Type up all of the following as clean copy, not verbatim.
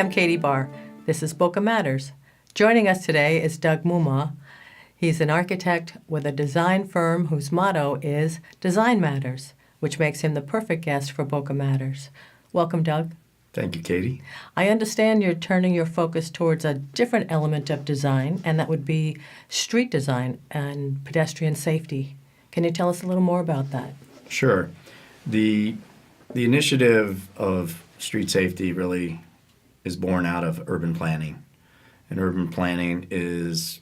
I'm Katie Barr. This is Boca Matters. Joining us today is Doug Mummaw. He's an architect with a design firm whose motto is Design Matters, which makes him the perfect guest for Boca Matters. Welcome, Doug. Thank you, Katie. I understand you're turning your focus towards a different element of design, and that would be street design and pedestrian safety. Can you tell us a little more about that? Sure. The initiative of street safety really is born out of urban planning. And urban planning is,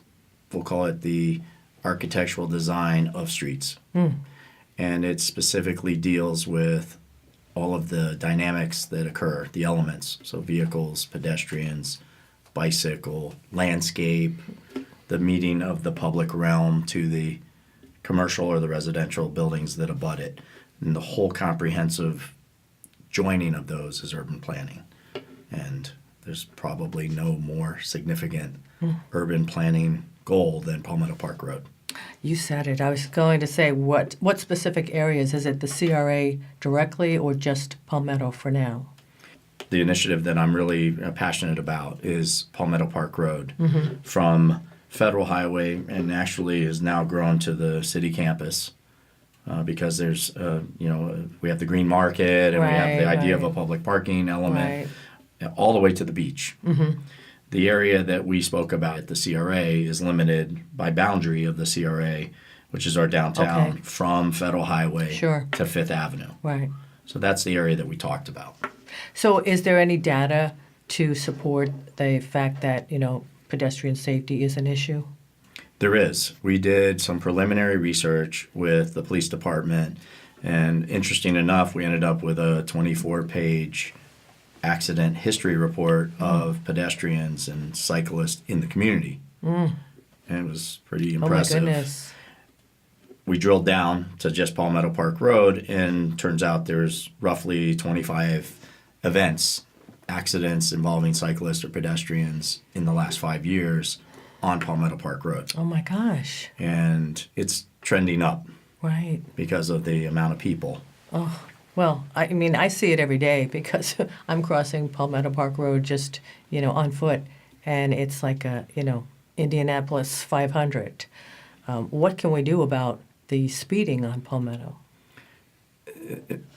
we'll call it the architectural design of streets. And it specifically deals with all of the dynamics that occur, the elements, so vehicles, pedestrians, bicycle, landscape, the meeting of the public realm to the commercial or the residential buildings that abut it. And the whole comprehensive joining of those is urban planning. And there's probably no more significant urban planning goal than Palmetto Park Road. You said it. I was going to say, what specific areas? Is it the CRA directly or just Palmetto for now? The initiative that I'm really passionate about is Palmetto Park Road from Federal Highway, and actually has now grown to the city campus because there's, we have the green market and we have the idea of a public parking element all the way to the beach. The area that we spoke about at the CRA is limited by boundary of the CRA, which is our downtown, from Federal Highway to Fifth Avenue. Right. So that's the area that we talked about. So is there any data to support the fact that, pedestrian safety is an issue? There is. We did some preliminary research with the police department, and interesting enough, we ended up with a 24-page accident history report of pedestrians and cyclists in the community. And it was pretty impressive. Oh my goodness. We drilled down to just Palmetto Park Road, and turns out there's roughly 25 events, accidents involving cyclists or pedestrians in the last 5 years on Palmetto Park Road. Oh my gosh. And it's trending up. Right. Because of the amount of people. Oh. Well, I see it every day because I'm crossing Palmetto Park Road just, on foot, and it's like a, Indianapolis 500. What can we do about the speeding on Palmetto?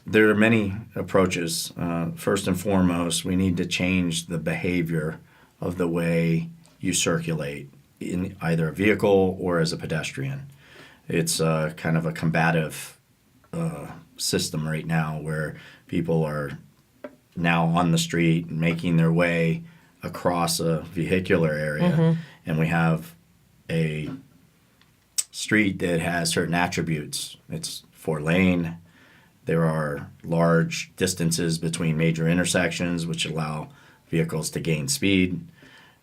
There are many approaches. First and foremost, we need to change the behavior of the way you circulate in either a vehicle or as a pedestrian. It's kind of a combative system right now where people are now on the street making their way across a vehicular area, and we have a street that has certain attributes. It's 4-lane. There are large distances between major intersections which allow vehicles to gain speed,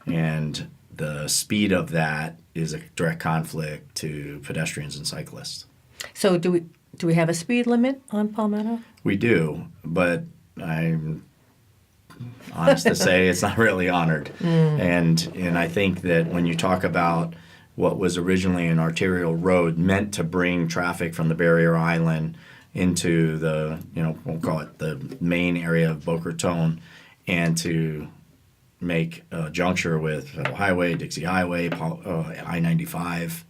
and the speed of that is a direct conflict to pedestrians and cyclists. So do we have a speed limit on Palmetto? We do, but I'm honest to say it's not really honored. And I think that when you talk about what was originally an arterial road meant to bring traffic from the Barrier Island into the, we'll call it the main area of Boca Raton, and to make a juncture with Federal Highway, Dixie Highway, I-95,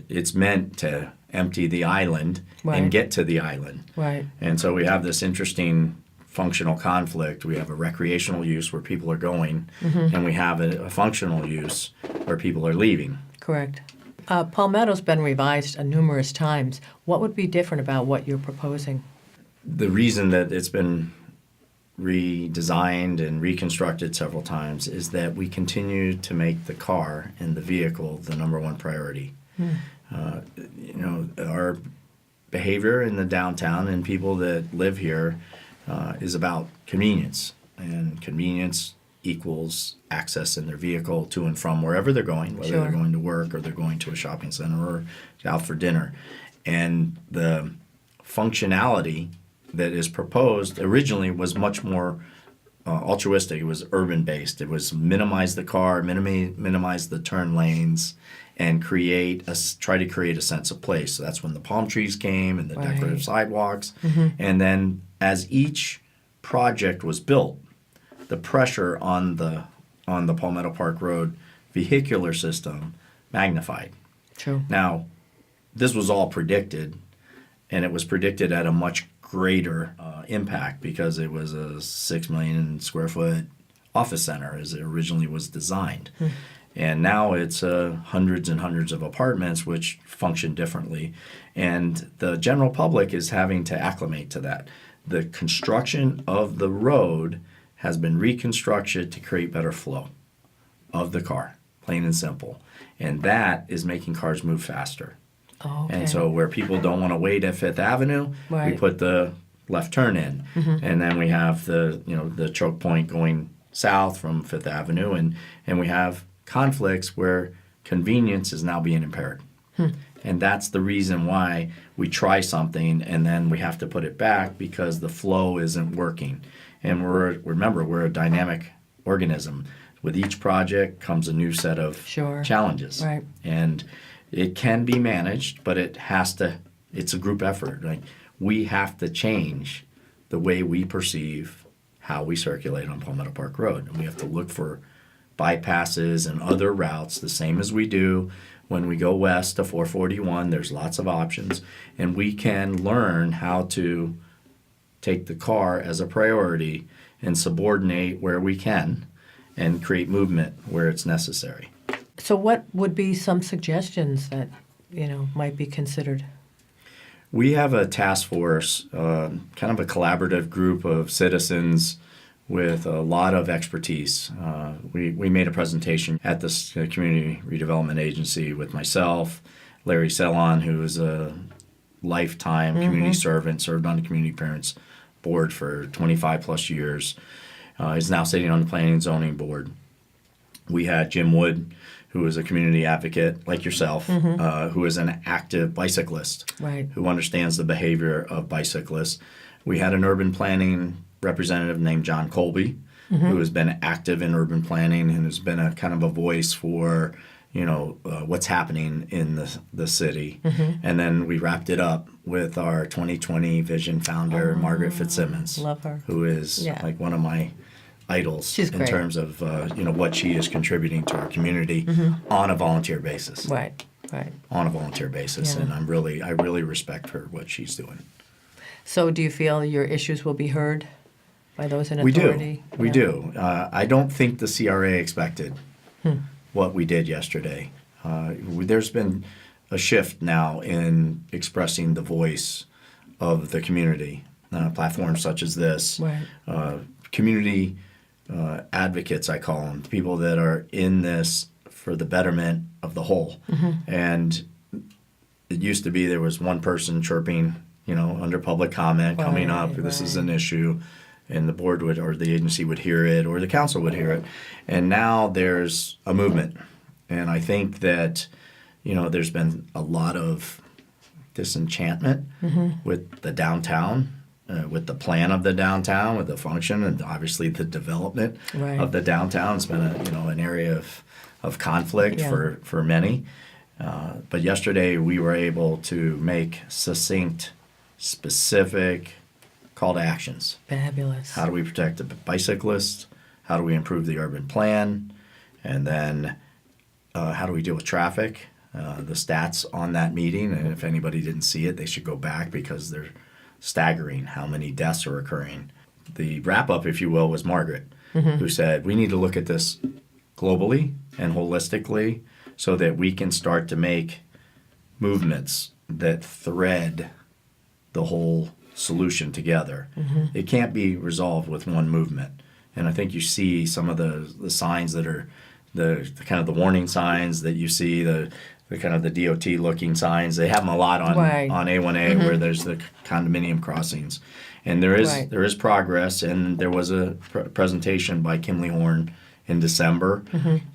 it's meant to empty the island and get to the island. Right. And so we have this interesting functional conflict. We have a recreational use where people are going, and we have a functional use where people are leaving. Correct. Palmetto's been revised numerous times. What would be different about what you're proposing? The reason that it's been redesigned and reconstructed several times is that we continue to make the car and the vehicle the number one priority. Our behavior in the downtown and people that live here is about convenience, and convenience equals access in their vehicle to and from wherever they're going, whether they're going to work or they're going to a shopping center or out for dinner. And the functionality that is proposed originally was much more altruistic. It was urban-based. It was minimize the car, minimize the turn lanes, and try to create a sense of place. So that's when the palm trees came and the decorative sidewalks. And then as each project was built, the pressure on the Palmetto Park Road vehicular system magnified. True. Now, this was all predicted, and it was predicted at a much greater impact because it was a 6 million square foot office center as it originally was designed. And now it's hundreds and hundreds of apartments which function differently. And the general public is having to acclimate to that. The construction of the road has been reconstructed to create better flow of the car, plain and simple. And that is making cars move faster. Oh, okay. And so where people don't want to wait at Fifth Avenue, we Right. put the left turn in. And then we have the choke point going south from Fifth Avenue, and we have conflicts where convenience is now being impaired. And that's the reason why we try something and then we have to put it back because the flow isn't working. And remember, we're a dynamic organism. With each project comes a new set of Sure. challenges. Right. And it can be managed, but it's a group effort. Like, we have to change the way we perceive how we circulate on Palmetto Park Road. And we have to look for bypasses and other routes, the same as we do when we go west to 441. There's lots of options. And we can learn how to take the car as a priority and subordinate where we can and create movement where it's necessary. So what would be some suggestions that, might be considered? We have a task force, kind of a collaborative group of citizens with a lot of expertise. We made a presentation at this Community Redevelopment Agency with myself, Larry Sellon, who is a lifetime community servant, served on the Community Parents Board for 25 plus years. Is now sitting on the Planning and Zoning Board. We had Jim Wood, who is a community advocate like yourself, who is an active bicyclist, Right. who understands the behavior of bicyclists. We had an urban planning representative named John Colby, who has been active in urban planning and has been a kind of a voice for what's happening in the city. And then we wrapped it up with our 2020 Vision founder, Margaret Fitzsimmons, Love her. who is Yeah. like one of my idols She's in great. terms of what she is contributing to our community on a volunteer basis. Right. Right. On a volunteer basis, Yeah. and I really respect her, what she's doing. So do you feel your issues will be heard by those in We authority? do. We do. I don't think the CRA expected what we did yesterday. There's been a shift now in expressing the voice of the community. Platforms such as this, Right. community advocates, I call them, people that are in this for the betterment of the whole. And it used to be there was one person chirping, under public comment, coming up, Right, this is right. an issue, and the board would, or the agency would hear it, or the council would hear it. And now there's a movement. And I think that, there's been a lot of disenchantment with the downtown, with the plan of the downtown, with the function, and obviously the development Right. of the downtown. It's been an area of conflict Yeah. for many. But yesterday we were able to make succinct, specific call to actions. Fabulous. How do we protect the bicyclists? How do we improve the urban plan? And then how do we deal with traffic? The stats on that meeting, and if anybody didn't see it, they should go back because they're staggering how many deaths are occurring. The wrap-up, if you will, was Margaret, who said, we need to look at this globally and holistically so that we can start to make movements that thread the whole solution together. It can't be resolved with one movement. And I think you see some of the signs that are the kind of the warning signs that you see, the kind of the DOT looking signs. They have them a lot on Right. on A1A where there's the condominium crossings. And there is progress, and there was a presentation by Kimley Horn in December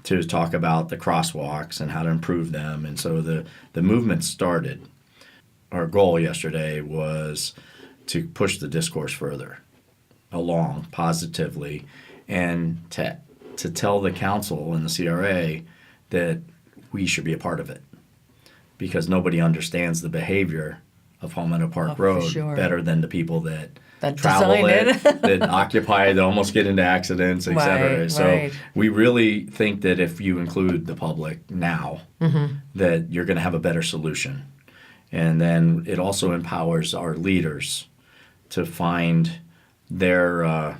to talk about the crosswalks and how to improve them. And so the movement started. Our goal yesterday was to push the discourse further along positively and to tell the council and the CRA that we should be a part of it because nobody understands the behavior of Palmetto Park for Road sure. better than the people that That travel designed it, that occupy it, that almost get into accidents, et cetera. Right, So right. we really think that if you include the public now, that you're going to have a better solution. And then it also empowers our leaders to find their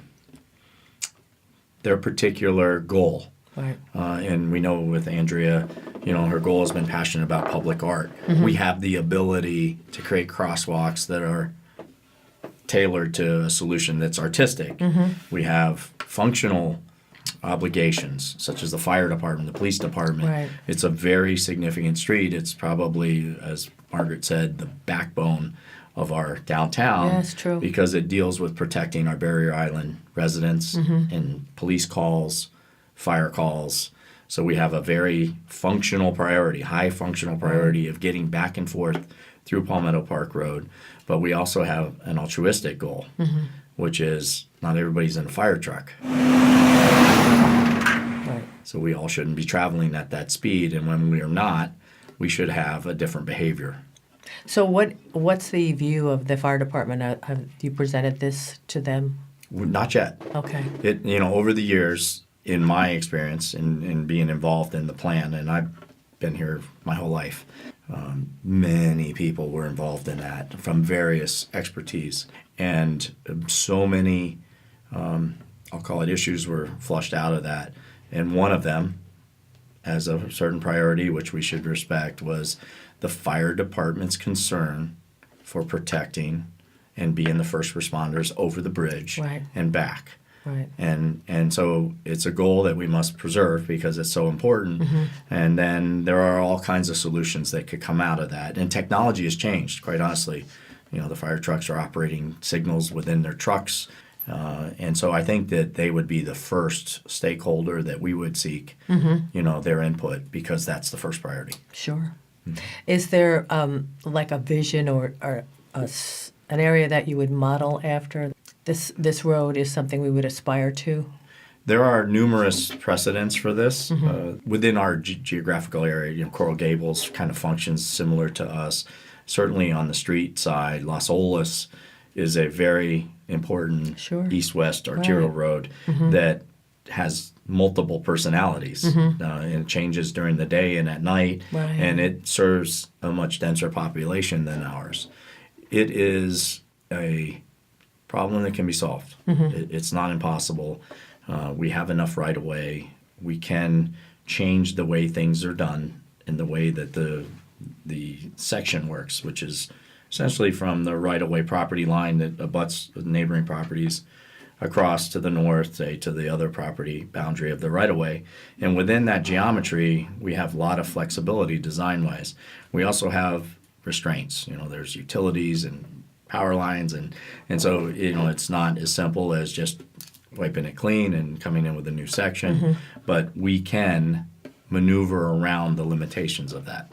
particular goal. Right. And we know with Andrea, her goal has been passionate about public art. We have the ability to create crosswalks that are tailored to a solution that's artistic. We have functional obligations, such as the fire department, the police department. Right. It's a very significant street. It's probably, as Margaret said, the backbone of our downtown. Yeah, it's true. Because it deals with protecting our Barrier Island residents and police calls, fire calls. So we have a very functional priority, high functional priority of getting back and forth through Palmetto Park Road. But we also have an altruistic goal, which is not everybody's in a fire truck. Right. So we all shouldn't be traveling at that speed. And when we are not, we should have a different behavior. So what's the view of the fire department? Have you presented this to them? Not yet. Okay. Over the years, in my experience in being involved in the plan, and I've been here my whole life, many people were involved in that from various expertise. And so many, I'll call it issues, were flushed out of that. And one of them, as a certain priority, which we should respect, was the fire department's concern for protecting and being the first responders over the bridge Right. and back. Right. And so it's a goal that we must preserve because it's so important. And then there are all kinds of solutions that could come out of that. And technology has changed, quite honestly. The fire trucks are operating signals within their trucks. And so I think that they would be the first stakeholder that we would seek, their input, because that's the first priority. Sure. Is there like a vision or an area that you would model after? This road is something we would aspire to? There are numerous precedents for this. Within our geographical area, Coral Gables kind of functions similar to us. Certainly on the street side, Las Olas is a very important east-west arterial road that has multiple personalities. And it changes during the day and at night, and it serves a much denser population than ours. It is a problem that can be solved. It's not impossible. We have enough right-of-way. We can change the way things are done and the way that the section works, which is essentially from the right-of-way property line that abuts the neighboring properties across to the north, say, to the other property boundary of the right-of-way. And within that geometry, we have a lot of flexibility design-wise. We also have restraints. There's utilities and power lines, and so it's not as simple as just wiping it clean and coming in with a new section, but we can maneuver around the limitations of that.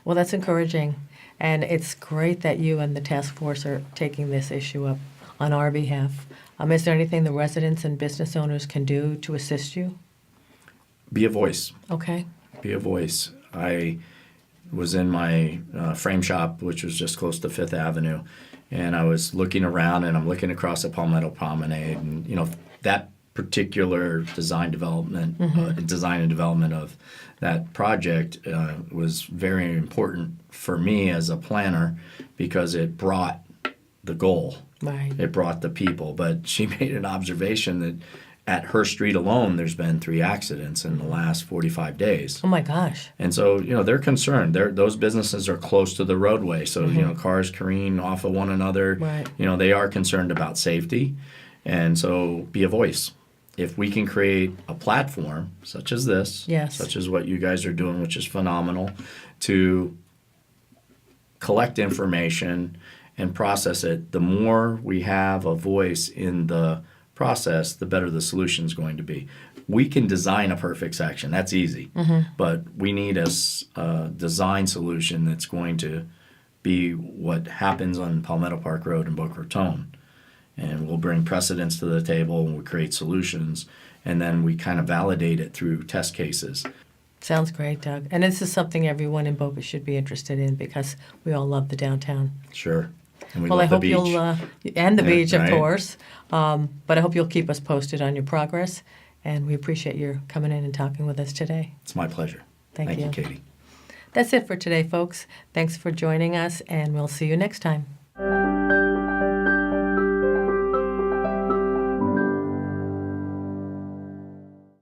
Well, that's encouraging, and it's great that you and the task force are taking this issue up on our behalf. Is there anything the residents and business owners can do to assist you? Be a voice. Okay. Be a voice. I was in my frame shop, which was just close to Fifth Avenue, and I was looking around, and I'm looking across at Palmetto Promenade, and that particular design and development of that project was very important for me as a planner because it brought the goal. Right. It brought the people. But she made an observation that at her street alone, there's been 3 accidents in the last 45 days. Oh my gosh. And so, they're concerned. Those businesses are close to the roadway. So, cars careen off of one another. Right. They are concerned about safety. And so be a voice. If we can create a platform such as this, such as what you guys are doing, which is phenomenal, to collect information and process it, the more we have a voice in the process, the better the solution is going to be. We can design a perfect section. That's easy. But we need a design solution that's going to be what happens on Palmetto Park Road and Boca Raton. And we'll bring precedents to the table and we'll create solutions. And then we kind of validate it through test cases. Sounds great, Doug. And this is something everyone in Boca should be interested in because we all love the downtown. Sure. And we Well, I love the hope beach. and the Yeah, beach, of right. course. But I hope you'll keep us posted on your progress. And we appreciate your coming in and talking with us today. It's my pleasure. Thank you. Katie. That's it for today, folks. Thanks for joining us, and we'll see you next time.